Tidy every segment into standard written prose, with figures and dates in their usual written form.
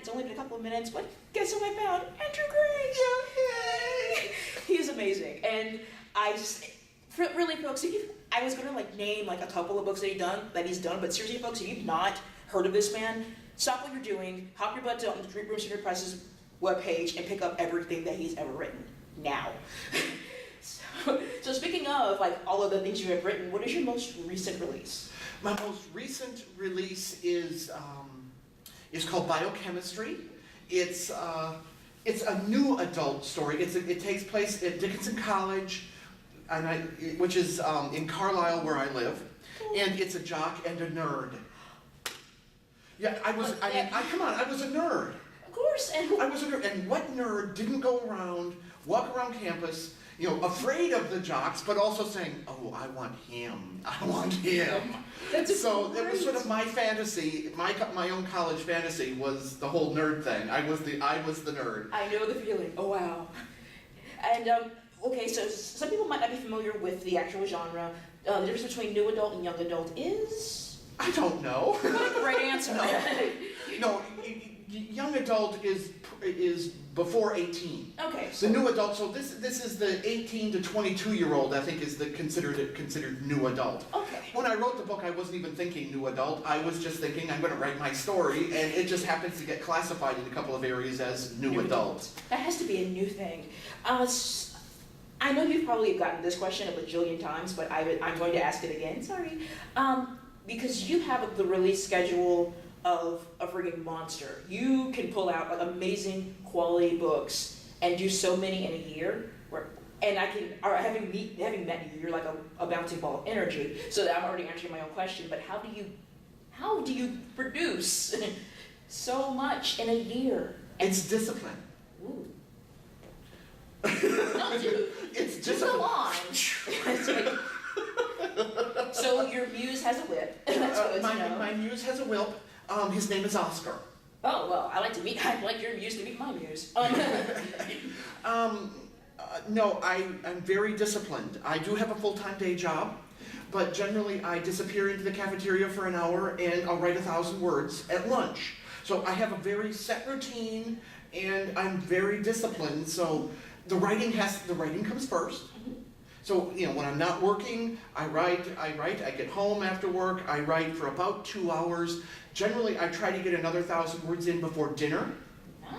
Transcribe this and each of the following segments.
It's only been a couple of minutes, but guess who I found? Andrew Gray! Yay! He's amazing. And I just, really folks, I was gonna name a couple of books that he's done, but seriously folks, if you've not heard of this man, stop what you're doing, hop your butt to Room Center Press's webpage and pick up everything that he's ever written. Now. So speaking of all of the things you have written, what is your most recent release? My most recent release is called Biochemistry. It's a new adult story. It takes place at Dickinson College, which is in Carlisle where I live, and it's a jock and a nerd. Yeah, I was a nerd. Of course, I was a nerd, and what nerd didn't walk around campus, afraid of the jocks, but also saying, "Oh, I want him. I want him." So it was sort of my fantasy. My own college fantasy was the whole nerd thing. I was the nerd. I know the feeling. Oh wow. And okay, so some people might not be familiar with the actual genre. The difference between new adult and young adult is? I don't know. What a great answer. No, young adult is before 18. Okay. The new adult, so this is the 18 to 22-year-old, I think, is considered new adult. Okay. When I wrote the book, I wasn't even thinking new adult. I was just thinking I'm going to write my story, and it just happens to get classified in a couple of areas as new adult. That has to be a new thing. I know you've probably gotten this question a bajillion times, but I'm going to ask it again. Sorry. Because you have the release schedule of a friggin' monster. You can pull out amazing quality books and do so many in a year. Having met you, you're like a bouncing ball of energy. So that I'm already answering my own question. But how do you produce so much in a year? It's discipline. Ooh. No, dude. It's discipline. Go on. So your muse has a whip. That's good to know. My muse has a whip. His name is Oscar. Oh well, I'd like your muse to meet my muse. No, I'm very disciplined. I do have a full-time day job, but generally I disappear into the cafeteria for an hour and I'll write 1,000 words at lunch. So I have a very set routine and I'm very disciplined. So the writing comes first. So, when I'm not working, I write, I get home after work, I write for about 2 hours. Generally, I try to get another 1,000 words in before dinner.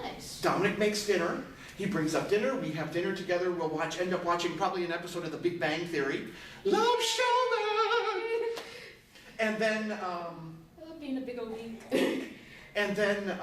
Nice. Dominic makes dinner. He brings up dinner, we have dinner together, we'll end up watching probably an episode of The Big Bang Theory. Love Sheldon! And then, I love being a big old and then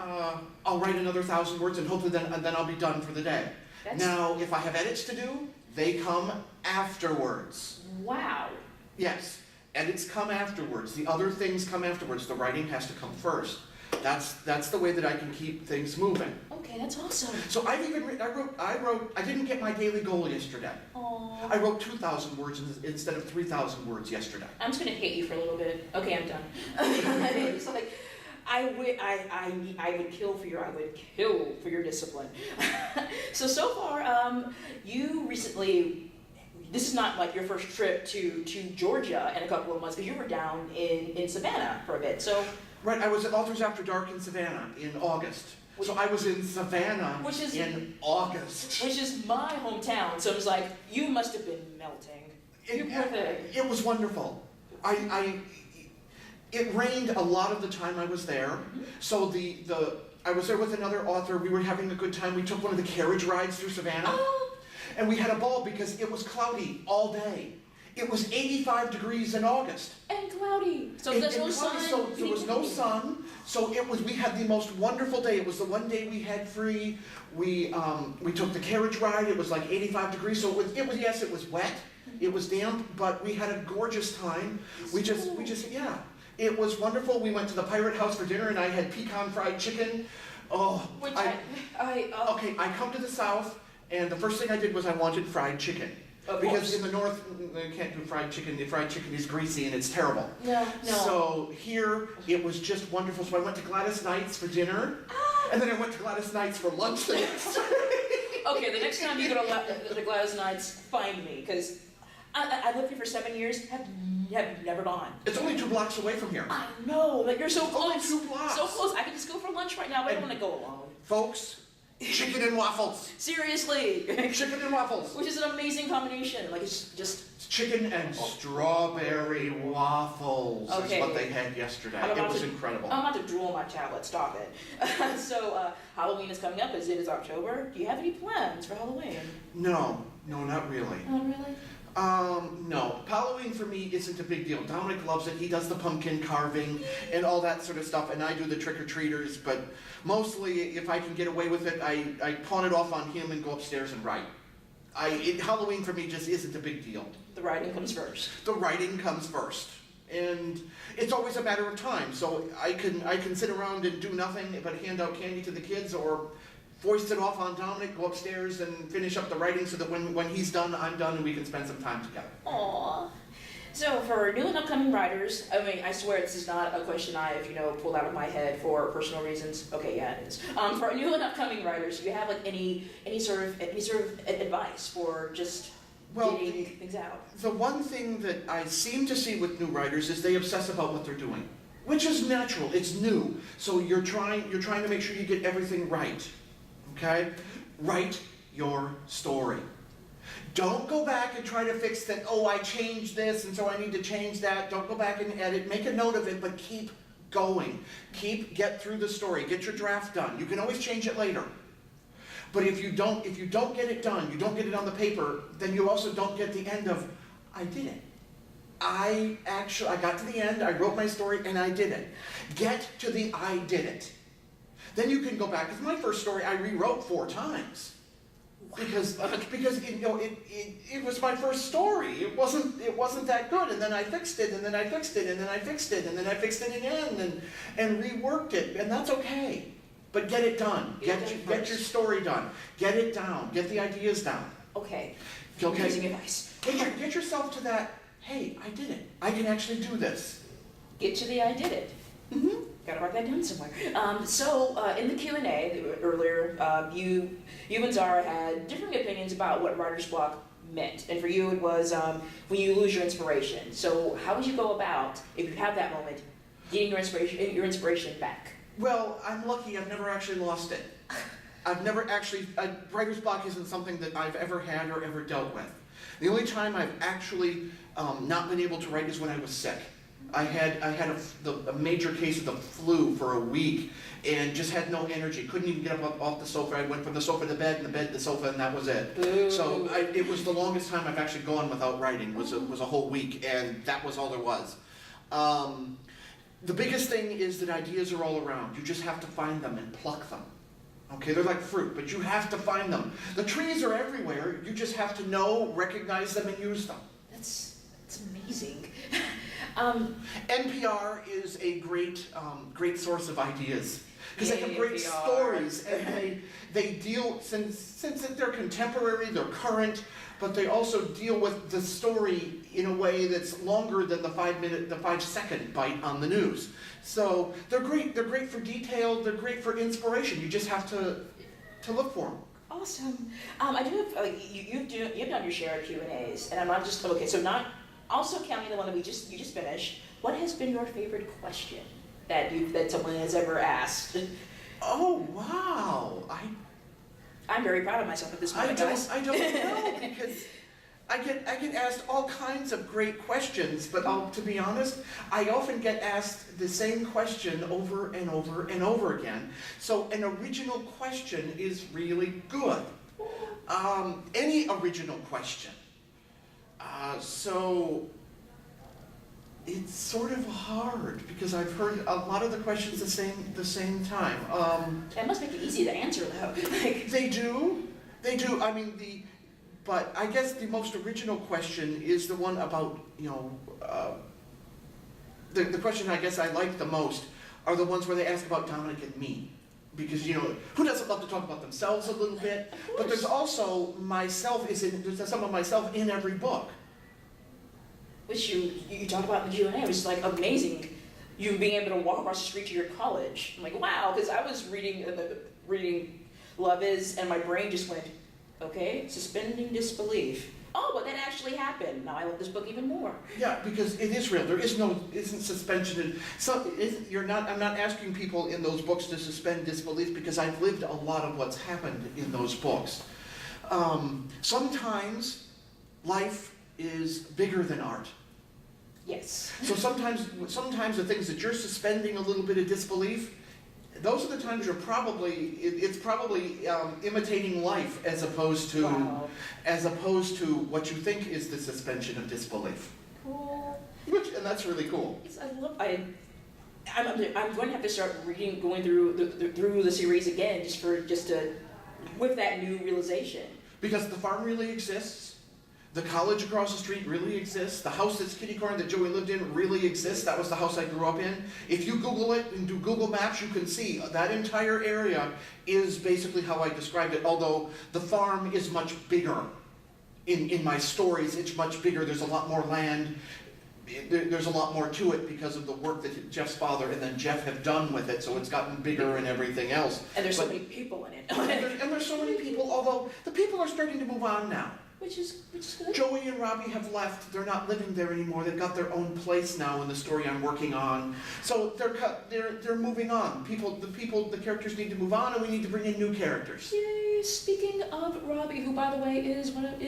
I'll write another 1,000 words and hopefully then I'll be done for the day. Now, if I have edits to do, they come afterwards. Wow. Yes, edits come afterwards. The other things come afterwards. The writing has to come first. That's the way that I can keep things moving. Okay, that's awesome. So I've even written, I didn't get my daily goal yesterday. Aww. I wrote 2,000 words instead of 3,000 words yesterday. I'm just gonna hate you for a little bit. Okay, I'm done. It's like, I would kill for your discipline. So far, you recently, this is not like your first trip to Georgia in a couple of months, because you were down in Savannah for a bit. So right, I was at Authors After Dark in Savannah in August. So I was in Savannah in August. Which is my hometown, so it was like, you must have been melting. It was wonderful. It rained a lot of the time I was there, so I was there with another author, we were having a good time, we took one of the carriage rides through Savannah, and we had a ball because it was cloudy all day. It was 85 degrees in August. And cloudy, so there's no sun. So there was no sun, so we had the most wonderful day. It was the one day we had free. We took the carriage ride, it was like 85 degrees, so yes, it was wet, it was damp, but we had a gorgeous time. It was wonderful. We went to the Pirate House for dinner and I had pecan fried chicken. Oh, okay, I come to the South and the first thing I did was I wanted fried chicken. Because in the North, they can't do fried chicken. The fried chicken is greasy and it's terrible. No. So here, it was just wonderful. So I went to Gladys Knight's for dinner, and then I went to Gladys Knight's for lunch the next day. Okay, the next time you go to the Gladys Knight's, find me, because I lived here for 7 years, have never gone. It's only 2 blocks away from here. I know, like you're so Only close. 2 blocks. So close. I could just go for lunch right now, but I don't want to go alone. Folks, chicken and waffles. Seriously. Chicken and waffles. Which is an amazing combination. Like it's just. Chicken and strawberry waffles is Okay. what they had yesterday. It was incredible. I'm about to drool on my tablet. Stop it. So Halloween is coming up. It is October. Do you have any plans for Halloween? No, not really. Not really. No. Halloween for me isn't a big deal. Dominic loves it. He does the pumpkin carving and all that sort of stuff, and I do the trick-or-treaters, but mostly if I can get away with it, I pawn it off on him and go upstairs and write. Halloween for me just isn't a big deal. The writing comes first. The writing comes first. And it's always a matter of time. So I can sit around and do nothing but hand out candy to the kids or foist it off on Dominic, go upstairs and finish up the writing so that when he's done, I'm done and we can spend some time together. Aww. So for new and upcoming writers, I mean, I swear this is not a question I've, pulled out of my head for personal reasons. Okay, yeah, it is. For new and upcoming writers, do you have like any sort of advice for just getting things out? The one thing that I seem to see with new writers is they obsess about what they're doing, which is natural. It's new, so you're trying to make sure you get everything right. Okay, write your story. Don't go back and try to fix that. Oh, I changed this, and so I need to change that. Don't go back and edit. Make a note of it, but keep going. Get through the story. Get your draft done. You can always change it later. But if you don't get it done, you don't get it on the paper, then you also don't get the end of, I did it. I got to the end, I wrote my story, and I did it. Get to the I did it. Then you can go back. With my first story, I rewrote 4 times. Because it was my first story. It wasn't that good, and then I fixed it, and then I fixed it, and then I fixed it, and then I fixed it again, and reworked it, and that's okay. But get it done. Get your story done. Get it down. Get the ideas down. Okay. Okay. Using advice. Get yourself to that. Hey, I did it. I can actually do this. Get to the I did it. Mm-hmm. Gotta write that down somewhere. In the Q&A earlier, you and Zara had different opinions about what writer's block meant. And for you, it was when you lose your inspiration. So how would you go about, if you have that moment, getting your inspiration back? Well, I'm lucky. I've never actually lost it. Writer's block isn't something that I've ever had or ever dealt with. The only time I've actually not been able to write is when I was sick. I had a major case of the flu for a week and just had no energy. Couldn't even get up off the sofa. I went from the sofa to the bed, and the bed to the sofa, and that was it. Ooh. So it was the longest time I've actually gone without writing. Was a whole week, and that was all there was. The biggest thing is that ideas are all around. You just have to find them and pluck them. Okay, they're like fruit, but you have to find them. The trees are everywhere. You just have to know, recognize them, and use them. That's amazing. NPR is a great source of ideas because they have great NPR. Stories, and they deal, since they're contemporary, they're current, but they also deal with the story in a way that's longer than the 5-second bite on the news. So they're great. They're great for detail. They're great for inspiration. You just have to look for them. Awesome. I do have you've done your share of Q&As, and I'm not just okay. So not also counting the one that you just finished. What has been your favorite question that someone has ever asked? Oh wow! I'm very proud of myself at this point, guys. I don't know because I get asked all kinds of great questions, but to be honest, I often get asked the same question over and over and over again. So an original question is really good. Any original question. So it's sort of hard because I've heard a lot of the questions the same time. That must make it easy to answer though. They do. I mean but I guess the most original question is the one about the question I guess I like the most are the ones where they ask about Dominic and me. Because who doesn't love to talk about themselves a little bit? But there's also there's some of myself in every book. Which you talk about in the Q&A, which is like amazing. You being able to walk across the street to your college. I'm like, wow, because I was reading Love Is, and my brain just went, okay, suspending disbelief. oh, but that actually happened. Now I love this book even more. Yeah, because it is real. There isn't suspension. I'm not asking people in those books to suspend disbelief because I've lived a lot of what's happened in those books. Sometimes life is bigger than art. Yes. So sometimes the things that you're suspending a little bit of disbelief, those are the times it's probably imitating life as opposed to what you think is the suspension of disbelief. Cool. And that's really cool. I'm going to have to start going through the series again with that new realization. Because the farm really exists. The college across the street really exists. The house that's kitty corner that Joey lived in really exists. That was the house I grew up in. If you Google it and do Google Maps, you can see that entire area is basically how I described it, although the farm is much bigger. In my stories, it's much bigger. There's a lot more land. There's a lot more to it because of the work that Jeff's father and then Jeff have done with it, so it's gotten bigger and everything else. And there's so many people in it. and there's so many people, although the people are starting to move on now. Which is good. Joey and Robbie have left. They're not living there anymore. They've got their own place now in the story I'm working on. So they're moving on. The characters need to move on, and we need to bring in new characters. Yay! Speaking of Robbie, who by the way is one of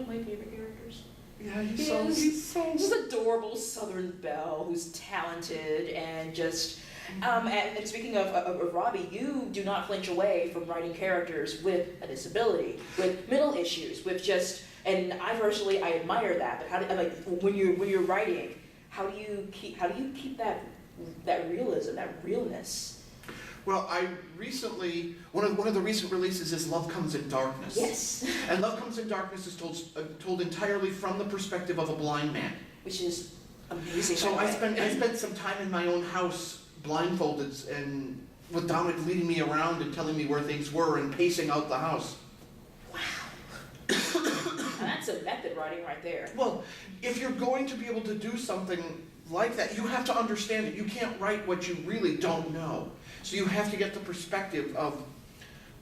my favorite characters. Yeah, he's this adorable Southern belle who's talented and just. And speaking of Robbie, you do not flinch away from writing characters with a disability, with mental issues, and I admire that. But when you're writing, how do you keep that realism, that realness? Well, one of the recent releases is Love Comes in Darkness. Yes. And Love Comes in Darkness is told entirely from the perspective of a blind man. Which is amazing. So I spent some time in my own house blindfolded and with Dominic leading me around and telling me where things were and pacing out the house. Wow. That's a method writing right there. Well, if you're going to be able to do something like that, you have to understand it. You can't write what you really don't know. So you have to get the perspective of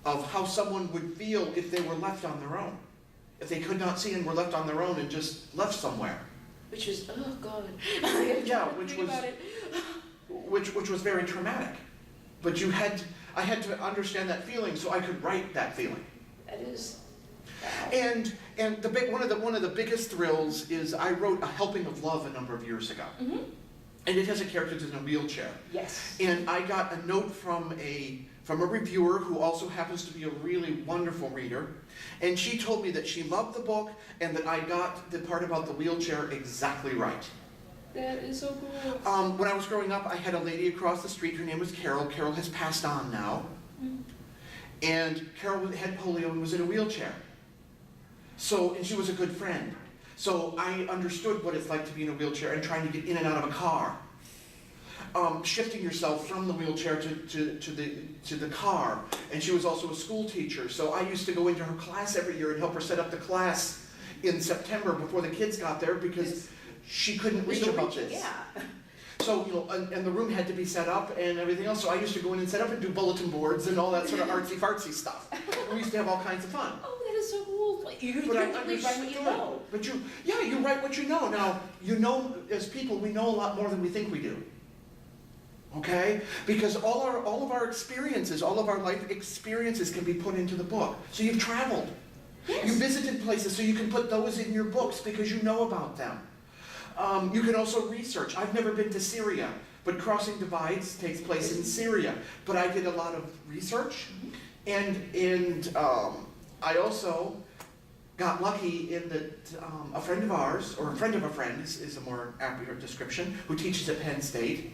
how someone would feel if they were left on their own. If they could not see and were left on their own and just left somewhere. Which is, oh God. Yeah, which was very traumatic. But I had to understand that feeling so I could write that feeling. That is. Wow. And one of the biggest thrills is I wrote A Helping of Love a number of years ago. Mm-hmm. And it has a character that's in a wheelchair. Yes. And I got a note from a reviewer who also happens to be a really wonderful reader. And she told me that she loved the book and that I got the part about the wheelchair exactly right. That is so cool. When I was growing up, I had a lady across the street. Her name was Carol. Carol has passed on now. Mm-hmm. And Carol had polio and was in a wheelchair. And she was a good friend. So I understood what it's like to be in a wheelchair and trying to get in and out of a car. Shifting yourself from the wheelchair to the car. And she was also a school teacher. So I used to go into her class every year and help her set up the class in September before the kids got there because she couldn't reach about this. Yeah. So, and the room had to be set up and everything else. So I used to go in and set up and do bulletin boards and all that sort of artsy-fartsy stuff. We used to have all kinds of fun. Oh, that is so cool. You write what you know. But you write what you know. Now, as people, we know a lot more than we think we do. Okay? Because all of our experiences, all of our life experiences can be put into the book. So you've traveled. Yes. You visited places, so you can put those in your books because you know about them. You can also research. I've never been to Syria, but Crossing Divides takes place in Syria. But I did a lot of research, and I also got lucky in that a friend of ours, or a friend of a friend is a more accurate description, who teaches at Penn State,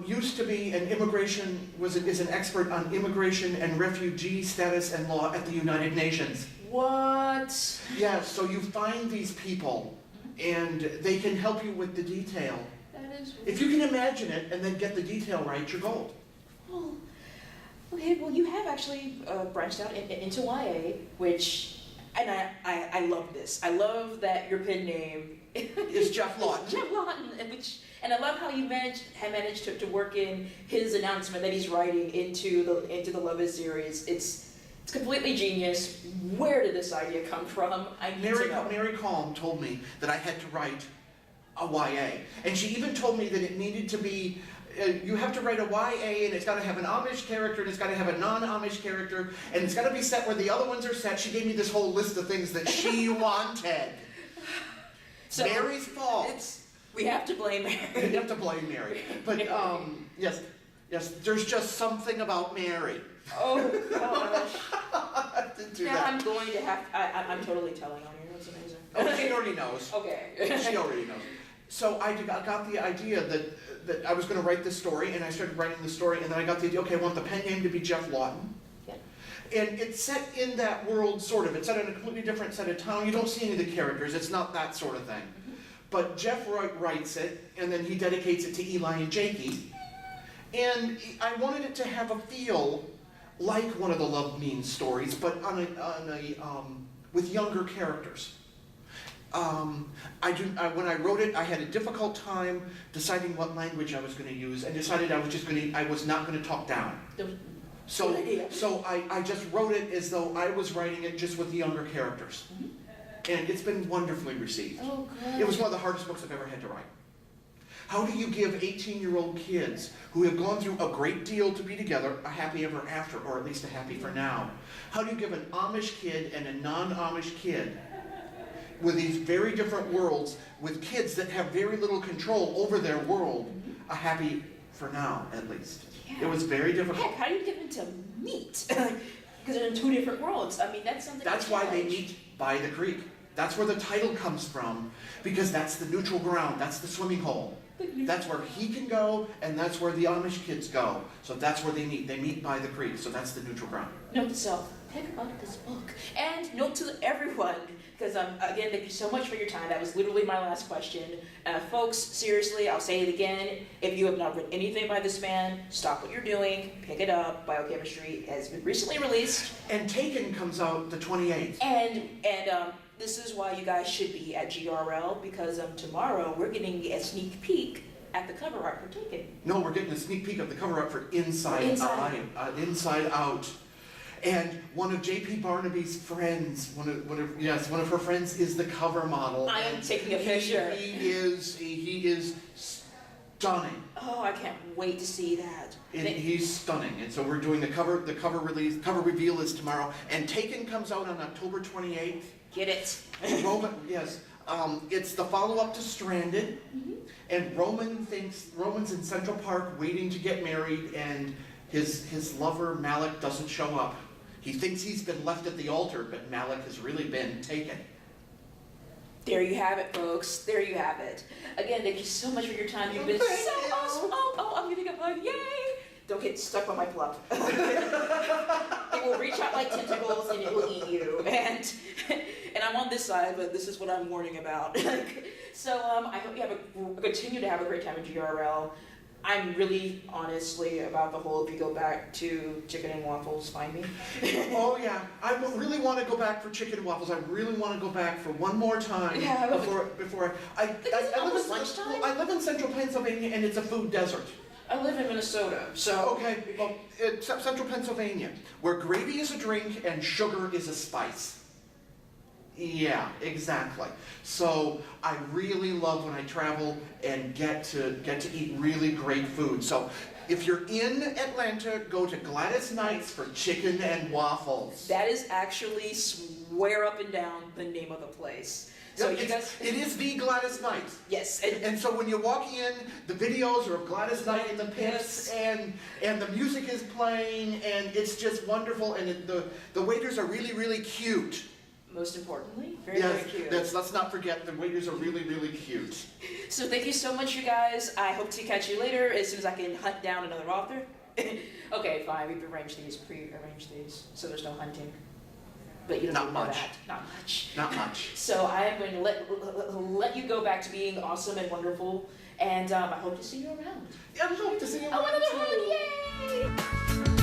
used to be is an expert on immigration and refugee status and law at the United Nations. What? Yeah, so you find these people, and they can help you with the detail. That is. If you can imagine it and then get the detail right, you're gold. Oh, okay. Well, you have actually branched out into YA, which, and I love this. I love that your pen name is Jeff Lawton. Jeff Lawton, and I love how you have managed to work in his announcement that he's writing into the Love Is series. It's completely genius. Where did this idea come from? I need to know. Mary Calm told me that I had to write a YA. And she even told me that it needed to be, you have to write a YA and it's got to have an Amish character and it's got to have a non-Amish character and it's got to be set where the other ones are set. She gave me this whole list of things that she wanted. So Mary's fault. We have to blame Mary. We have to blame Mary. But yes, there's just something about Mary. Oh gosh. Didn't do Now that. I'm going to have, I'm totally telling on you, that's amazing. Oh, she already knows. Okay. She already knows. So I got the idea that I was going to write this story, and I started writing the story, and then I got the idea, okay, I want the pen name to be Jeff Lawton. Yeah. And it's set in that world, sort of. It's set in a completely different set of town. You don't see any of the characters. It's not that sort of thing. Mm-hmm. But Jeff writes it, and then he dedicates it to Eli and Jakey. And I wanted it to have a feel like one of the Love Means stories, but with younger characters. When I wrote it, I had a difficult time deciding what language I was going to use, and decided I was not going to talk down. So I just wrote it as though I was writing it just with the younger characters. Mm-hmm. And it's been wonderfully received. Oh, good. It was one of the hardest books I've ever had to write. How do you give 18-year-old kids who have gone through a great deal to be together a happy ever after, or at least a happy for now? How do you give an Amish kid and a non-Amish kid with these very different worlds, with kids that have very little control over their world, a happy for now, at least? Yeah. It was very difficult. Heck, how do you get them to meet? Because they're in two different worlds. I mean, that's something. That's why they meet by the creek. That's where the title comes from, because that's the neutral ground, that's the swimming hole. That's where he can go, and that's where the Amish kids go. So that's where they meet. They meet by the creek, so that's the neutral ground. Note to self, pick up this book. And note to everyone, because again, thank you so much for your time. That was literally my last question. Folks, seriously, I'll say it again. If you have not read anything by this man, stop what you're doing, pick it up. Biochemistry has been recently released. And Taken comes out the 28th. And this is why you guys should be at GRL, because tomorrow we're getting a sneak peek at the cover art for Taken. No, we're getting a sneak peek of the cover art for Inside Out. And one of J.P. Barnaby's friends, one of her friends is the cover model. I am taking a picture. He is stunning. Oh, I can't wait to see that. He's stunning, and so we're doing the cover reveal is tomorrow, and Taken comes out on October 28th. Get it? Yes. It's the follow-up to Stranded, and Roman's in Central Park waiting to get married, and his lover Malik doesn't show up. He thinks he's been left at the altar, but Malik has really been taken. There you have it, folks. There you have it. Again, thank you so much for your time. You've been so awesome. Oh, I'm giving a hug. Yay! Don't get stuck on my fluff. It will reach out like tentacles and it will eat you. And I'm on this side, but this is what I'm warning about. So I hope you continue to have a great time at GRL. I'm really, honestly, about the whole, if you go back to chicken and waffles, find me. Oh yeah, I really want to go back for chicken and waffles. I really want to go back for one more time before I live in central Pennsylvania, and it's a food desert. I live in Minnesota, so... Okay, well, it's central Pennsylvania, where gravy is a drink and sugar is a spice. Yeah, exactly. So I really love when I travel and get to eat really great food. So if you're in Atlanta, go to Gladys Knight's for chicken and waffles. That is actually, swear up and down, the name of the place. So Yep, you guys... It is the Gladys Knight. Yes. And so when you walk in, the videos are of Gladys Knight in the pits, and the music is playing, and it's just wonderful, and the waiters are really, really cute. Most importantly, very cute. Let's not forget, the waiters are really, really cute. So thank you so much, you guys. I hope to catch you later as soon as I can hunt down another author. Okay, fine, we've prearranged these, so there's no hunting. But you don't even know that. Not much. Not much. So I am going to let you go back to being awesome and wonderful, and I hope to see you around. Yeah, I hope to see you around. I want another hug, yay!